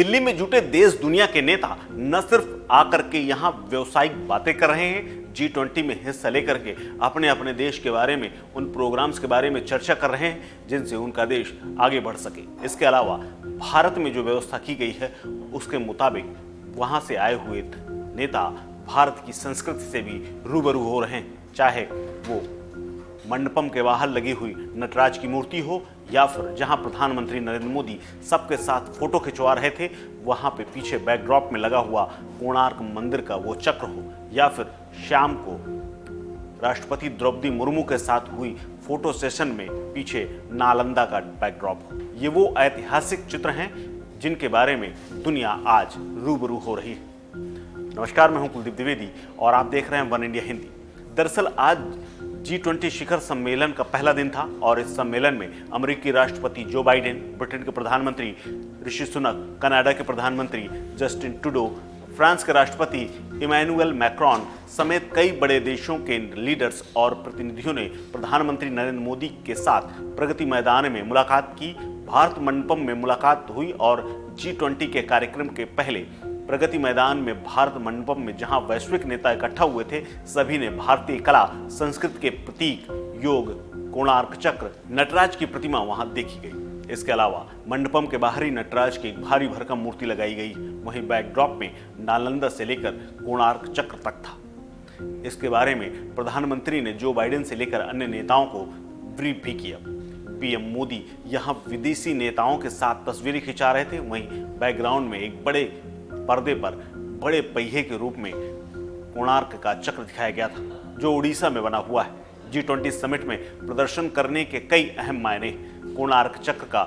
दिल्ली में जुटे देश दुनिया के नेता न सिर्फ आकर के यहाँ व्यवसायिक बातें कर रहे हैं, G20 में हिस्सा लेकर के अपने अपने देश के बारे में, उन प्रोग्राम्स के बारे में चर्चा कर रहे हैं जिनसे उनका देश आगे बढ़ सके। इसके अलावा भारत में जो व्यवस्था की गई है उसके मुताबिक वहाँ से आए हुए नेता भारत की संस्कृति से भी रूबरू हो रहे हैं, चाहे वो मंडपम के बाहर लगी हुई नटराज की मूर्ति हो या फिर जहां प्रधानमंत्री नरेंद्र मोदी सबके साथ फोटो खिंचवा रहे थे वहां पे पीछे बैकड्रॉप में लगा हुआ कोणार्क मंदिर का वो चक्र हो, या फिर शाम को राष्ट्रपति द्रौपदी मुर्मू के साथ हुई फोटो सेशन में पीछे नालंदा का बैकड्रॉप हो। ये वो ऐतिहासिक चित्र हैं जिनके बारे में दुनिया आज रूबरू हो रही है। नमस्कार, मैं हूं कुलदीप द्विवेदी और आप देख रहे हैं वन इंडिया हिंदी। दरअसल आज G20 शिखर सम्मेलन का पहला दिन था और इस सम्मेलन में अमेरिकी राष्ट्रपति जो बाइडेन, ब्रिटेन के प्रधानमंत्री ऋषि सुनक, कनाडा के प्रधानमंत्री जस्टिन ट्रूडो, फ्रांस के राष्ट्रपति इमैनुअल मैक्रोन समेत कई बड़े देशों के लीडर्स और प्रतिनिधियों ने प्रधानमंत्री नरेंद्र मोदी के साथ प्रगति मैदान में मुलाकात की। भारत मंडपम में मुलाकात हुई और G20 के कार्यक्रम के पहले प्रगति मैदान में भारत मंडपम में जहां वैश्विक नेता इकट्ठा हुए थे, सभी ने भारतीय कला संस्कृति के प्रतीक योग, कोणार्क चक्र, नटराज की प्रतिमा वहां देखी गई। इसके अलावा मंडपम के बाहरी नटराज की एक भारी भरकम मूर्ति लगाई गई। वहीं बैकड्रॉप में नालंदा से लेकर कोणार्क चक्र तक था। इसके बारे में प्रधानमंत्री ने जो बाइडेन से लेकर अन्य नेताओं को ब्रीफ भी किया। पीएम मोदी यहां विदेशी नेताओं के साथ तस्वीरें खिंचा रहे थे। वहीं बैकग्राउंड में एक बड़े पर्दे पर बड़े पहिए के रूप में कोणार्क का चक्र दिखाया गया था, जो उड़ीसा में बना हुआ है। G20 समिट में प्रदर्शन करने के कई अहम मायने। कोणार्क चक्र का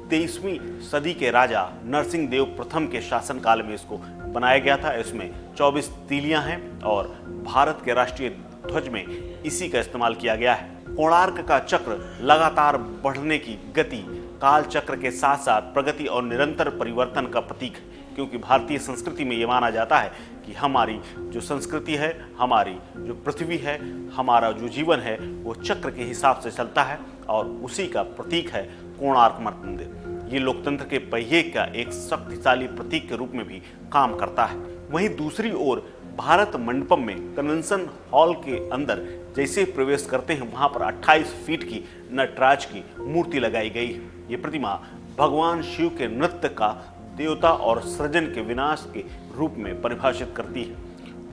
23वीं सदी के राजा नरसिंह देव प्रथम के शासनकाल में इसको बनाया गया था। इसमें 24 तीलियां हैं और भारत के राष्ट्रीय ध्वज में इसी का इस्तेमाल किया गया है। कोणार्क का चक्र लगातार बढ़ने की गति, काल चक्र के साथ साथ प्रगति और निरंतर परिवर्तन का प्रतीक है, क्योंकि भारतीय संस्कृति में ये माना जाता है कि हमारी जो संस्कृति है, हमारी जो पृथ्वी है, हमारा जो जीवन है वो चक्र के हिसाब से चलता है और उसी का प्रतीक है कोणार्क मंदिर। ये लोकतंत्र के पहिए का एक शक्तिशाली प्रतीक के रूप में भी काम करता है। वहीं दूसरी ओर भारत मंडपम में कन्वेंशन हॉल के अंदर जैसे प्रवेश करते हैं वहां पर 28 फीट की नटराज की मूर्ति लगाई गई है। ये प्रतिमा भगवान शिव के नृत्य का देवता और सृजन के विनाश के रूप में परिभाषित करती है।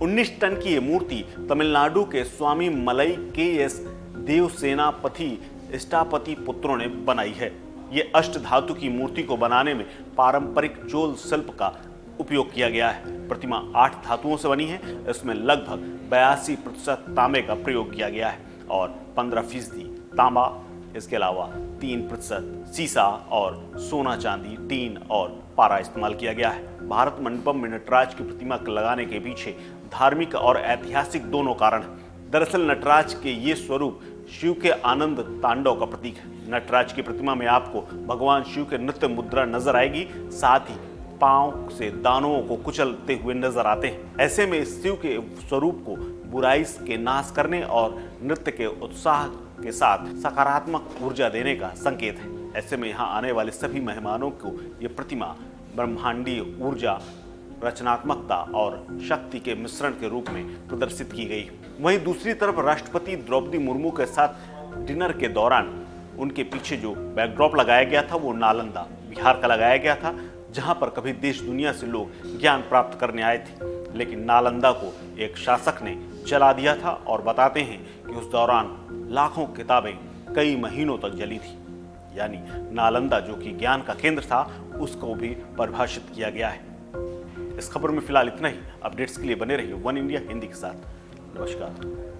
19 टन की ये मूर्ति तमिलनाडु के स्वामी मलई KS देवसेनापति स्थापति पुत्रों ने बनाई है। ये अष्ट धातु की मूर्ति को बनाने में पारंपरिक चोल शिल्प का उपयोग किया गया है। प्रतिमा 8 धातुओं से बनी है। इसमें लगभग 82% तांबे का प्रयोग किया गया है और 15% तांबा, इसके अलावा 3% सीसा और सोना, चांदी, टीन और पारा इस्तेमाल किया गया है। भारत मंडपम में नटराज की प्रतिमा लगाने के पीछे धार्मिक और ऐतिहासिक दोनों कारण हैं। दरअसल नटराज के ये स्वरूप शिव के आनंद तांडव का प्रतीक है। नटराज की प्रतिमा में आपको भगवान शिव के नृत्य मुद्रा नजर आएगी, साथ ही पांव से दानवों को कुचलते हुए नजर आते हैं। ऐसे में शिव के स्वरूप को बुराई के नाश करने और नृत्य के उत्साह के साथ सकारात्मक ऊर्जा देने का संकेत है। ऐसे में यहाँ आने वाले सभी मेहमानों को ये प्रतिमा ब्रह्मांडीय ऊर्जा, रचनात्मकता और शक्ति के मिश्रण के रूप में प्रदर्शित की गई। वहीं दूसरी तरफ राष्ट्रपति द्रौपदी मुर्मू के साथ डिनर के दौरान उनके पीछे जो बैकड्रॉप लगाया गया था वो नालंदा, बिहार का लगाया गया था, जहां पर कभी देश दुनिया से लोग ज्ञान प्राप्त करने आए थे। लेकिन नालंदा को एक शासक ने जला दिया था और बताते हैं कि उस दौरान लाखों किताबें कई महीनों तक जली थी। यानी नालंदा जो कि ज्ञान का केंद्र था उसको भी परिभाषित किया गया है। इस खबर में फिलहाल इतना ही। अपडेट्स के लिए बने रहिए वन इंडिया हिंदी के साथ। नमस्कार।